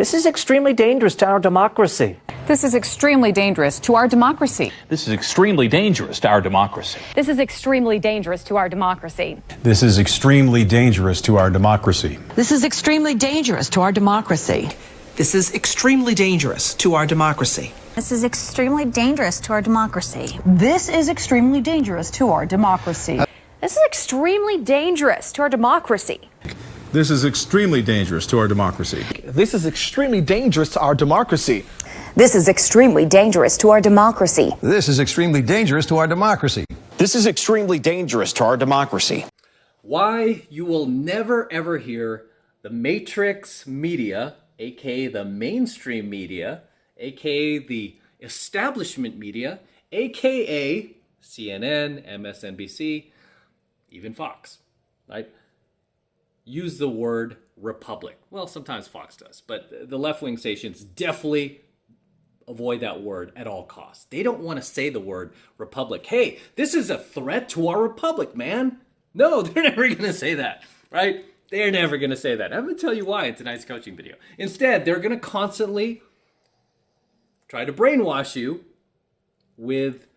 This is extremely dangerous to our democracy. This is extremely dangerous to our democracy. This is extremely dangerous to our democracy. This is extremely dangerous to our democracy. This is extremely dangerous to our democracy. This is extremely dangerous to our democracy. This is extremely dangerous to our democracy. This is extremely dangerous to our democracy. This is extremely dangerous to our democracy. This is extremely dangerous to our democracy. This is extremely dangerous to our democracy. This is extremely dangerous to our democracy. This is extremely dangerous to our democracy. This is extremely dangerous to our democracy. This is extremely dangerous to our democracy. Why you will never ever hear the Matrix media, aka the mainstream media, aka the establishment media, aka CNN, MSNBC, even Fox, right? Use the word republic. Well, sometimes Fox does, but the left-wing stations definitely avoid that word at all costs. They don't want to say the word republic. Hey, this is a threat to our republic, man. No, they're never going to say that, right? They're never going to say that. I'm going to tell you why in tonight's coaching video. Instead, they're going to constantly try to brainwash you with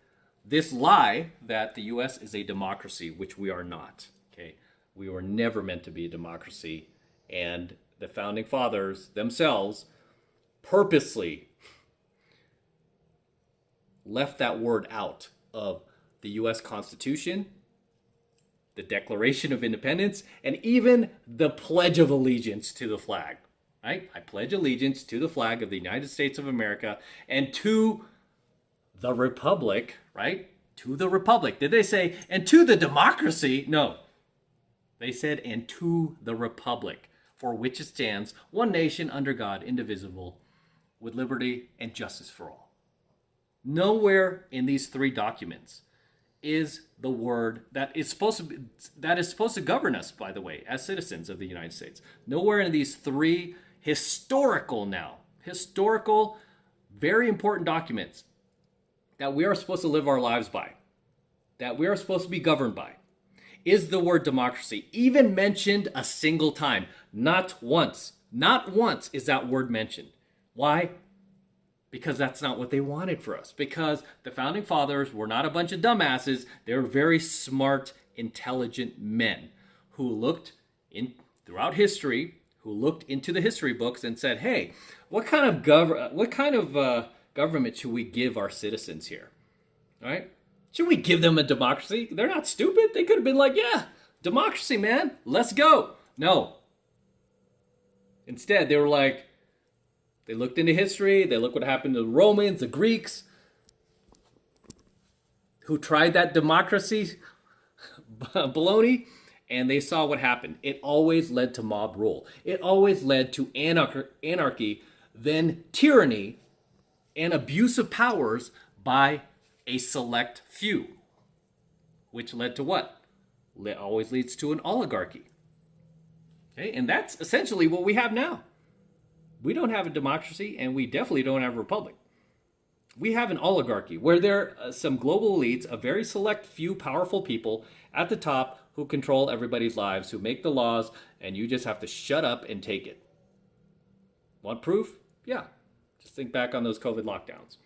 this lie that the U.S. is a democracy, which we are not, okay? We were never meant to be a democracy, and the founding fathers themselves purposely left that word out of the U.S. Constitution, the Declaration of Independence, and even the Pledge of Allegiance to the flag, right? I pledge allegiance to the flag of the United States of America and to the Republic, right? To the Republic. Did they say, and to the democracy? No. They said, and to the Republic, for which it stands, one nation under God, indivisible, with liberty and justice for all. Nowhere in these three documents is the word that is supposed to govern us, by the way, as citizens of the United States. Nowhere in these three historical, very important documents that we are supposed to live our lives by, that we are supposed to be governed by, is the word democracy even mentioned a single time. Not once. Not once is that word mentioned. Why? Because that's not what they wanted for us. Because the founding fathers were not a bunch of dumbasses. They were very smart, intelligent men who looked in throughout history, who looked into the history books and said, "Hey, what kind of government should we give our citizens here? All right? Should we give them a democracy? They're not stupid. They could have been like, yeah, democracy, man. Let's go." No. Instead, they were like, they looked into history. They looked what happened to the Romans, the Greeks, who tried that democracy baloney, and they saw what happened. It always led to mob rule. It always led to anarchy, then tyranny, and abuse of powers by a select few, which led to what? It always leads to an oligarchy. Okay, and that's essentially what we have now. We don't have a democracy, and we definitely don't have a republic. We have an oligarchy where there are some global elites, a very select few powerful people at the top who control everybody's lives, who make the laws, and you just have to shut up and take it. Want proof? Yeah. Just think back on those COVID lockdowns.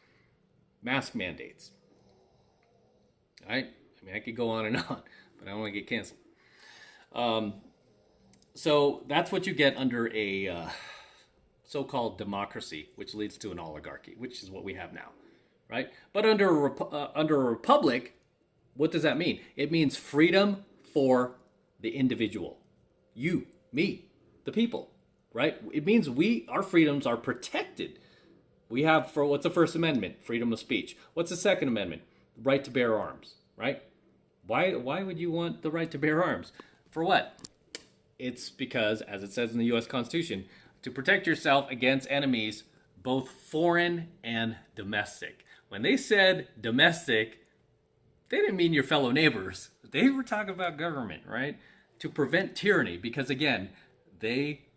Mask mandates. All right? I mean, I could go on and on, but I don't want to get canceled. So that's what you get under a so-called democracy, which leads to an oligarchy, which is what we have now, right? But under a republic, what does that mean? It means freedom for the individual. You, me, the people, right? It means our freedoms are protected. We have, what's the First Amendment? Freedom of speech. What's the Second Amendment? Right to bear arms, right? Why would you want the right to bear arms? For what? It's because, as it says in the U.S. Constitution, to protect yourself against enemies, both foreign and domestic. When they said domestic, they didn't mean your fellow neighbors. They were talking about government, right? To prevent tyranny, because again, they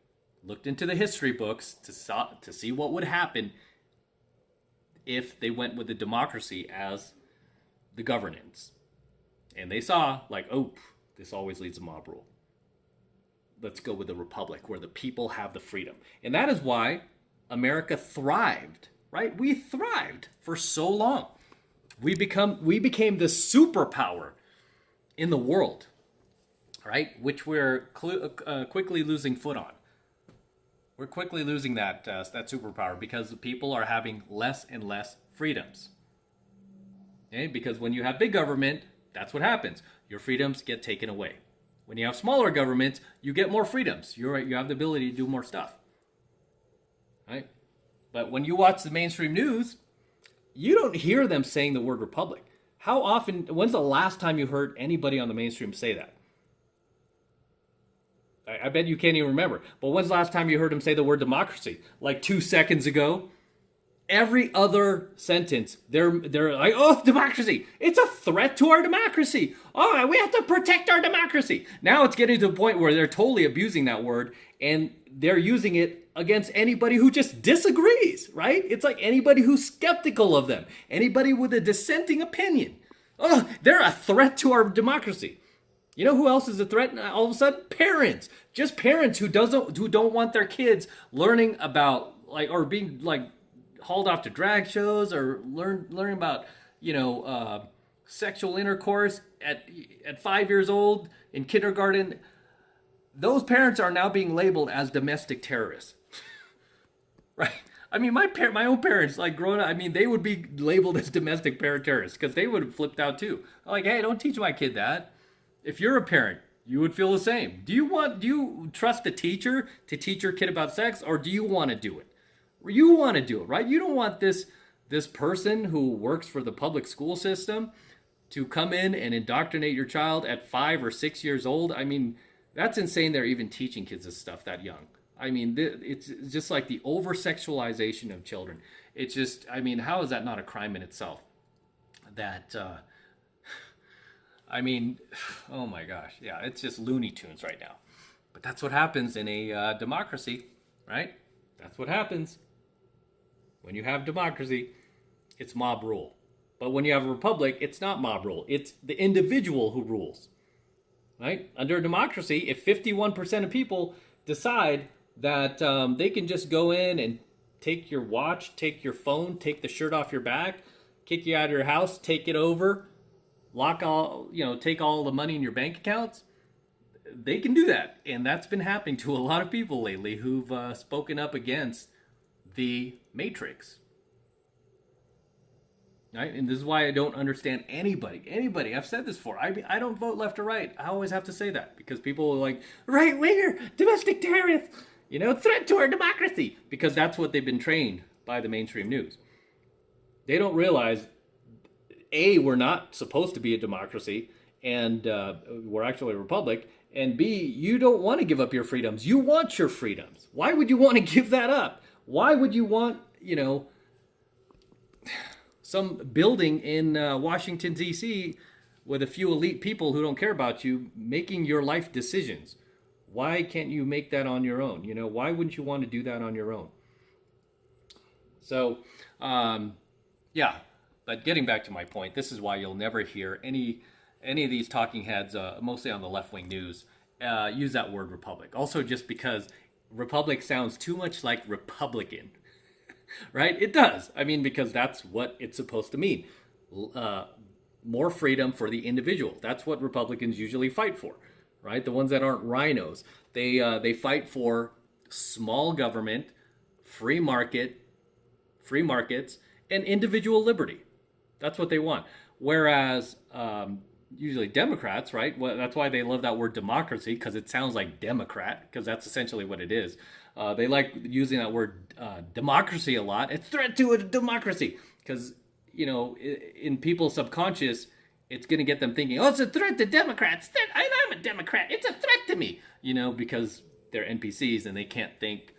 looked into the history books to see what would happen if they went with the democracy as the governance. And they saw, like, oh, this always leads to mob rule. Let's go with the republic where the people have the freedom. And that is why America thrived, right? We thrived for so long. We became the superpower in the world, right? Which we're quickly losing foot on. We're quickly losing that superpower because people are having less and less freedoms. Okay? Because when you have big government, that's what happens. Your freedoms get taken away. When you have smaller governments, you get more freedoms. You have the ability to do more stuff. Right? But when you watch the mainstream news, you don't hear them saying the word republic. How often, when's the last time you heard anybody on the mainstream say that? I bet you can't even remember. But when's the last time you heard them say the word democracy? Like 2 seconds ago? Every other sentence, they're like, oh, democracy. It's a threat to our democracy. Oh, we have to protect our democracy. Now it's getting to the point where they're totally abusing that word and they're using it against anybody who just disagrees, right? It's like anybody who's skeptical of them, anybody with a dissenting opinion. Oh, they're a threat to our democracy. You know who else is a threat all of a sudden? Parents. Just parents who don't want their kids learning about or being hauled off to drag shows or learning about sexual intercourse at 5 years old in kindergarten. Those parents are now being labeled as domestic terrorists. Right? I mean, my own parents, growing up, I mean, they would be labeled as domestic terrorists because they would have flipped out too. Like, hey, don't teach my kid that. If you're a parent, you would feel the same. Do you trust a teacher to teach your kid about sex, or do you want to do it? You want to do it, right? You don't want this person who works for the public school system to come in and indoctrinate your child at 5 or 6 years old. I mean, that's insane. They're even teaching kids this stuff that young. I mean, it's just like the over-sexualization of children. It's just, I mean, how is that not a crime in itself? That, I mean, oh my gosh. Yeah, it's just Looney Tunes right now. But that's what happens in a democracy, right? That's what happens. When you have democracy, it's mob rule. But when you have a republic, it's not mob rule. It's the individual who rules, right? Under a democracy, if 51% of people decide that they can just go in and take your watch, take your phone, take the shirt off your back, kick you out of your house, take it over, take all the money in your bank accounts, they can do that. And that's been happening to a lot of people lately who've spoken up against the Matrix. Right? And this is why I don't understand anybody. I've said this before. I don't vote left or right. I always have to say that because people are like, right winger, domestic terrorists, threat to our democracy, because that's what they've been trained by the mainstream news. They don't realize, A, we're not supposed to be a democracy, and we're actually a republic, and B, you don't want to give up your freedoms. You want your freedoms. Why would you want to give that up? Why would you want, some building in Washington, D.C. with a few elite people who don't care about you making your life decisions? Why can't you make that on your own? Why wouldn't you want to do that on your own? So, yeah. But getting back to my point, this is why you'll never hear any of these talking heads, mostly on the left-wing news, use that word republic. Also, just because republic sounds too much like Republican, right? It does. I mean, because that's what it's supposed to mean. More freedom for the individual. That's what Republicans usually fight for, right? The ones that aren't rhinos. They fight for small government, free markets, and individual liberty. That's what they want. Whereas usually Democrats, right? Well, that's why they love that word democracy, because it sounds like Democrat, because that's essentially what it is. They like using that word democracy a lot. It's a threat to a democracy, because, in people's subconscious, it's going to get them thinking, oh, it's a threat to Democrats. I'm a Democrat. It's a threat to me, because they're NPCs and they can't think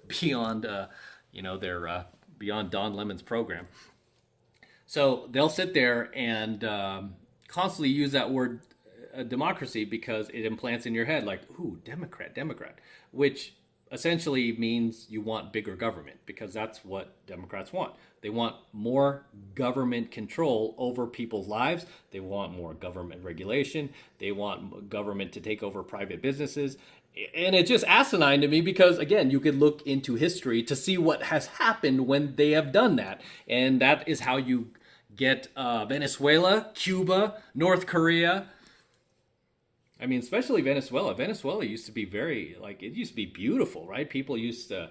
beyond, their beyond Don Lemon's program. So they'll sit there and constantly use that word democracy because it implants in your head like, ooh, Democrat, which essentially means you want bigger government, because that's what Democrats want. They want more government control over people's lives. They want more government regulation. They want government to take over private businesses. And it's just asinine to me because, again, you could look into history to see what has happened when they have done that. And that is how you get Venezuela, Cuba, North Korea. I mean, especially Venezuela. Venezuela used to be it used to be beautiful, right? People used to,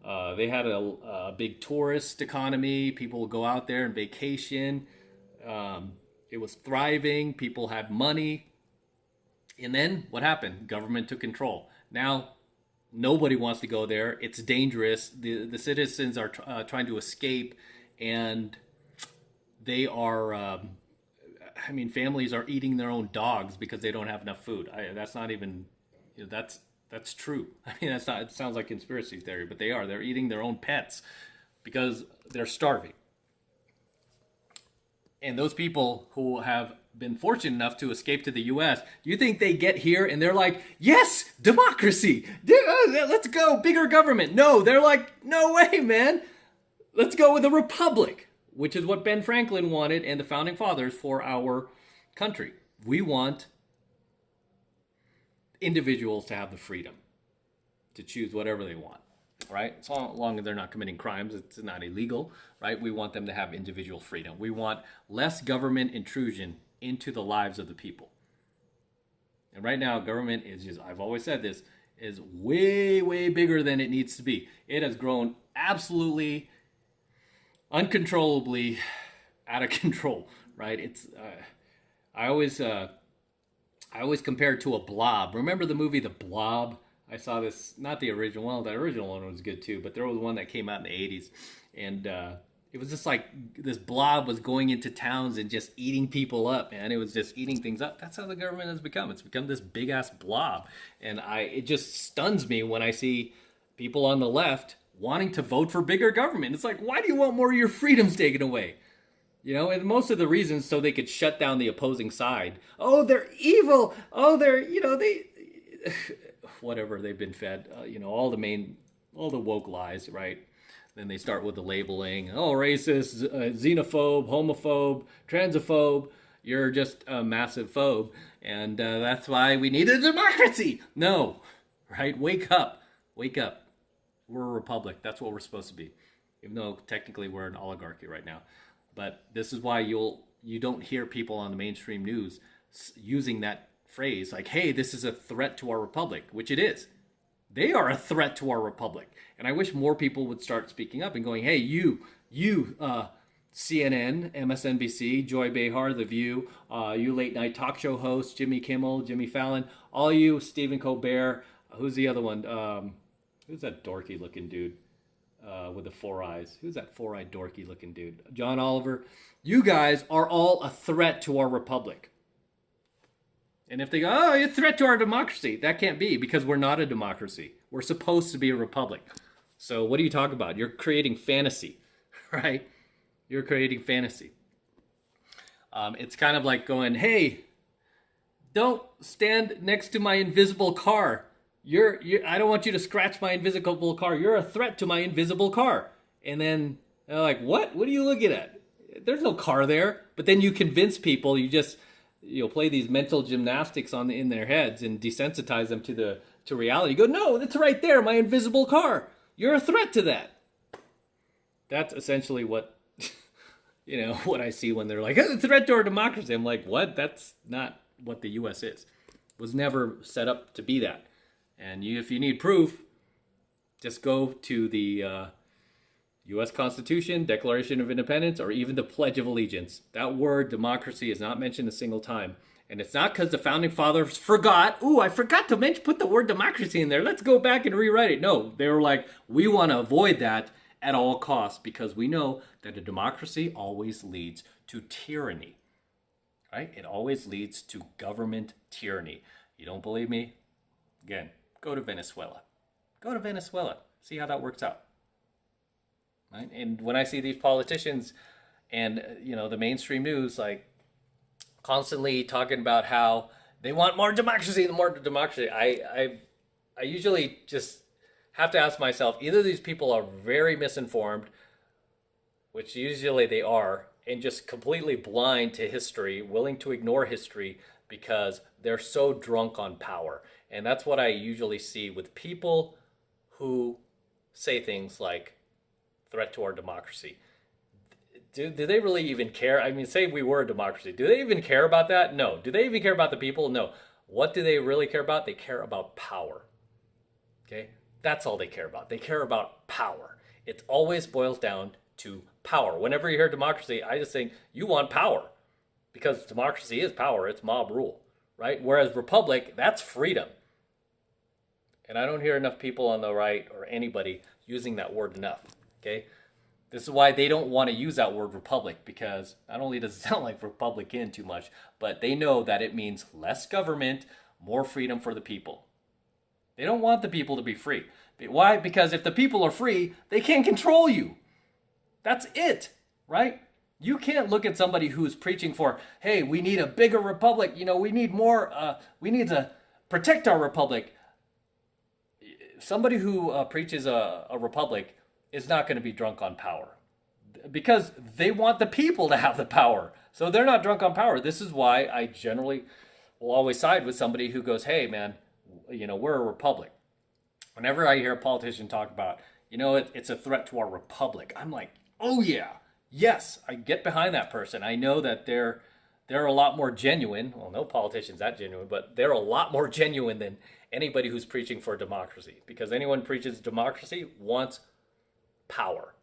they had a big tourist economy. People would go out there and vacation. It was thriving. People had money. And then what happened? Government took control. Now, nobody wants to go there. It's dangerous. The citizens are trying to escape, and they are, families are eating their own dogs because they don't have enough food. That's not even, that's true. I mean, that's not, it sounds like conspiracy theory, but they are. They're eating their own pets because they're starving. And those people who have been fortunate enough to escape to the U.S., do you think they get here and they're like, yes, democracy, let's go, bigger government? No, they're like, no way, man. Let's go with a republic, which is what Ben Franklin wanted and the founding fathers for our country. We want individuals to have the freedom to choose whatever they want, right? As long as they're not committing crimes, it's not illegal, right? We want them to have individual freedom. We want less government intrusion into the lives of the people. And right now, government is just, I've always said this, is way, way bigger than it needs to be. It has grown absolutely, uncontrollably out of control, right? It's, I always compare it to a blob. Remember the movie The Blob? I saw this, not the original one, the original one was good too, but there was one that came out in the 80s. And it was just like this blob was going into towns and just eating people up, man. It was just eating things up. That's how the government has become. It's become this big ass blob. And it just stuns me when I see people on the left wanting to vote for bigger government. It's like, why do you want more of your freedoms taken away? And most of the reasons so they could shut down the opposing side. Oh, they're evil. Oh, they're, they, whatever they've been fed, all the woke lies, right? Then they start with the labeling. Oh, racist, xenophobe, homophobe, transphobe. You're just a massive phobe. And that's why we need a democracy. No, right? Wake up. Wake up. We're a republic. That's what we're supposed to be. Even though technically we're an oligarchy right now. But this is why you don't hear people on the mainstream news using that phrase like, hey, this is a threat to our republic, which it is. They are a threat to our republic. And I wish more people would start speaking up and going, hey, you, CNN, MSNBC, Joy Behar, The View, you late night talk show hosts, Jimmy Kimmel, Jimmy Fallon, all you, Stephen Colbert, who's the other one? Who's that dorky looking dude with the four eyes? Who's that four-eyed dorky looking dude? John Oliver. You guys are all a threat to our republic. And if they go, oh, you're a threat to our democracy, that can't be because we're not a democracy. We're supposed to be a republic. So what do you talk about? You're creating fantasy, right? You're creating fantasy. It's kind of like going, hey, don't stand next to my invisible car. I don't want you to scratch my invisible car. You're a threat to my invisible car. And then they're like, what? What are you looking at? There's no car there. But then you convince people, you'll play these mental gymnastics in their heads and desensitize them to reality. You go, no, that's right there, my invisible car. You're a threat to that. That's essentially what, what I see when they're like, it's a threat to our democracy. I'm like, what? That's not what the U.S. is. It was never set up to be that. And if you need proof, just go to the U.S. Constitution, Declaration of Independence, or even the Pledge of Allegiance. That word, democracy, is not mentioned a single time. And it's not because the Founding Fathers forgot. Ooh, I forgot to put the word democracy in there. Let's go back and rewrite it. No, they were like, we want to avoid that at all costs because we know that a democracy always leads to tyranny. Right? It always leads to government tyranny. You don't believe me? Again, go to Venezuela. Go to Venezuela. See how that works out. Right? And when I see these politicians and, the mainstream news, like, constantly talking about how they want more democracy, I usually just have to ask myself, either these people are very misinformed, which usually they are, and just completely blind to history, willing to ignore history because they're so drunk on power. And that's what I usually see with people who say things like threat to our democracy. Do they really even care? I mean, say we were a democracy. Do they even care about that? No. Do they even care about the people? No. What do they really care about? They care about power. Okay? That's all they care about. They care about power. It always boils down to power. Whenever you hear democracy, I just think you want power. Because democracy is power. It's mob rule. Right? Whereas republic, that's freedom. And I don't hear enough people on the right or anybody using that word enough. Okay? This is why they don't want to use that word republic, because not only does it sound like Republican too much, but they know that it means less government, more freedom for the people. They don't want the people to be free. Why? Because if the people are free, they can't control you. That's it, right? You can't look at somebody who's preaching for, hey, we need a bigger republic. You know, we need more, we need to protect our republic. Somebody who preaches a republic is not going to be drunk on power, because they want the people to have the power. So they're not drunk on power. This is why I generally will always side with somebody who goes, hey, man, you know, we're a republic. Whenever I hear a politician talk about, you know, it's a threat to our republic, I'm like, oh, yeah, yes, I get behind that person. I know that they're a lot more genuine. Well, no politician's that genuine, but they're a lot more genuine than anybody who's preaching for democracy, because anyone who preaches democracy wants power,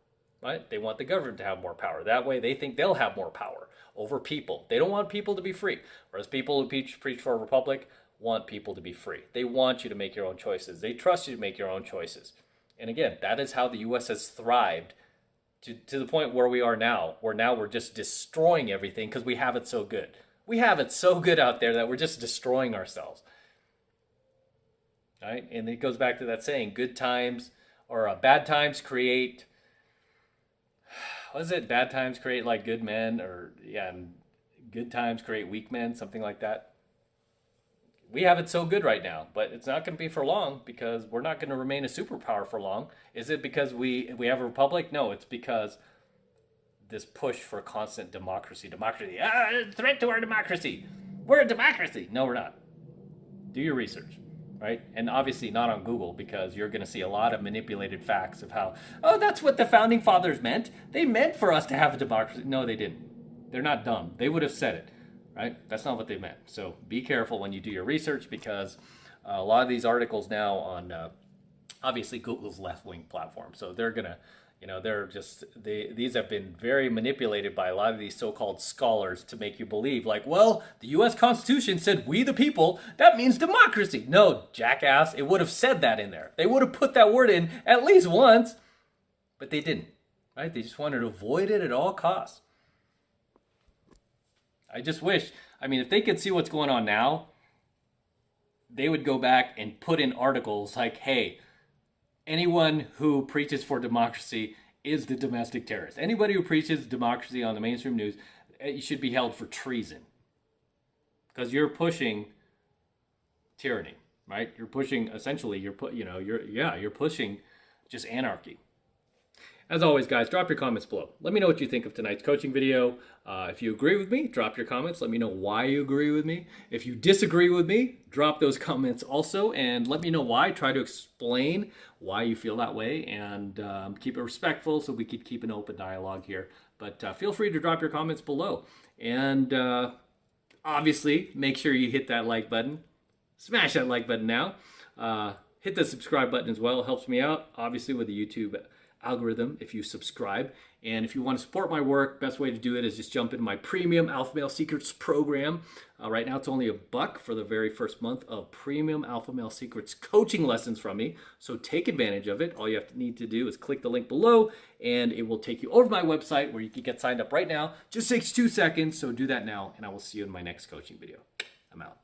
right? They want the government to have more power. That way they think they'll have more power over people. They don't want people to be free. Whereas people who preach for a republic want people to be free. They want you to make your own choices. They trust you to make your own choices. And again, that is how the U.S. has thrived to the point where we are now, where now we're just destroying everything because we have it so good. We have it so good out there that we're just destroying ourselves. Right? And it goes back to that saying, good times or bad times create, what is it? Bad times create like good men, or yeah, and good times create weak men, something like that. We have it so good right now, but it's not going to be for long, because we're not going to remain a superpower for long. Is it because we have a republic? No, it's because this push for constant democracy. Democracy, threat to our democracy. We're a democracy. No, we're not. Do your research. Right? And obviously not on Google, because you're going to see a lot of manipulated facts of how, oh, that's what the founding fathers meant. They meant for us to have a democracy. No, they didn't. They're not dumb. They would have said it, right? That's not what they meant. So be careful when you do your research, because a lot of these articles now on, obviously Google's left-wing platform. So they're going to, you know, these have been very manipulated by a lot of these so-called scholars to make you believe, like, well, the U.S. Constitution said we the people, that means democracy. No, jackass, it would have said that in there. They would have put that word in at least once, but they didn't, right? They just wanted to avoid it at all costs. I just wish, I mean, if they could see what's going on now, they would go back and put in articles like, hey, anyone who preaches for democracy is the domestic terrorist. Anybody who preaches democracy on the mainstream news, you should be held for treason, because you're pushing tyranny, right? You're pushing, essentially, you're pushing just anarchy. As always, guys, drop your comments below. Let me know what you think of tonight's coaching video. If you agree with me, drop your comments. Let me know why you agree with me. If you disagree with me, drop those comments also, and let me know why. Try to explain why you feel that way, and keep it respectful so we could keep an open dialogue here. But feel free to drop your comments below. And obviously, make sure you hit that like button. Smash that like button now. Hit the subscribe button as well. It helps me out, obviously, with the YouTube algorithm if you subscribe. And if you want to support my work, best way to do it is just jump into my premium AlphaMaleSecrets program. Right now it's only $1 for the very first month of premium AlphaMaleSecrets coaching lessons from me. So take advantage of it. All you need to do is click the link below, and it will take you over to my website where you can get signed up right now. Just takes 2 seconds, so do that now, and I will see you in my next coaching video. I'm out.